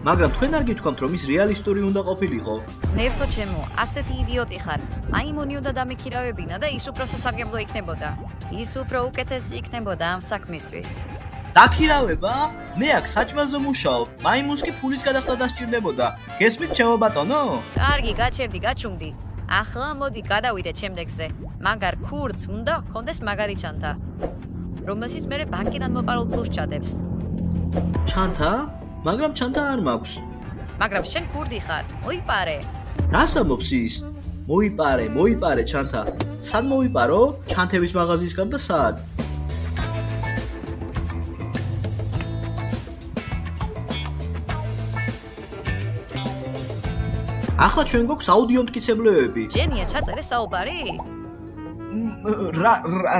მაგრამ თქვენ არ გითქვამთ, რომ ის რეალისტური უნდა ყოფილიყო? ნერთო ჩემო, ასეთი იდიოტი ხარ. მაიმუნი უნდა დამიქირავებინა და ის უფრო სასარგებლო იქნებოდა. ის უფრო უკეთესი იქნებოდა ამ საქმისთვის. დაქირავება? მე აქ საჭმელზე მუშაობ. მაიმუნს კი ფულის გადახდა დასჭირდებოდა. გესმით, ჩემო ბატონო? კარგი, გაჩერდი, გაჩუმდი. ახლა მოდი გადავიდეთ შემდეგზე. მაგარ ქურდს უნდა ჰქონდეს მაგარი ჩანთა, რომელშიც მე ბანკიდან მოპარულ ფულს ჩადებს. ჩანთა? მაგრამ ჩანთა არ მაქვს. მაგრამ შენ ქურდი ხარ, მოიპარე. რას ამბობს ის? მოიპარე ჩანთა. სად მოვიპარო? ჩანთების მაღაზიისგან და სად? ახლა ჩვენ გვაქვს აუდიო მტკიცებლებები. ჯენია, ჩაწერე საუბარი?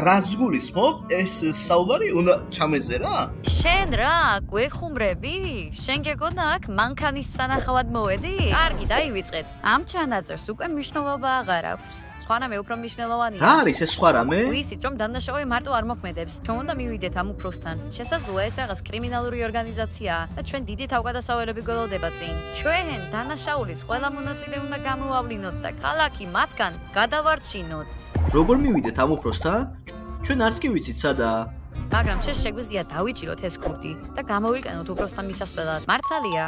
რას გულისხმობ? ეს საუბარი უნდა ჩამეწერა? შენ რა, გვეხუმრები? შენ გეგონა აქ მანქანის სანახავად მოვედი? კარგი, დაივიწყეთ. ამ ჩანაწერს უკვე მნიშვნელობა აღარ აქვს. სხვა რამე უფრო მნიშვნელოვანია. რა არის ეს სხვა რამე? ვისით, რომ დანაშაული მარტო არ მოქმედებს. ჩვენ უნდა მივიდეთ ამ უფროსთან. შესაძლოა ეს რაღაც კრიმინალური ორგანიზაციაა და ჩვენ დიდი თავგადასავალები გველოდება წინ. ჩვენ დანაშაულის ყველა მონაწილე უნდა გამოვავლინოთ და ქალაქი მათგან გადავარჩინოთ. როგორ მივიდეთ ამ უფროსთან? ჩვენ არც კი ვიცით სადაა. მაგრამ ჩვენ შეგვიძლია დავიჭიროთ ეს ქურდი და გამოვიყენოთ უფროსთან მისასვლელად. მართალია?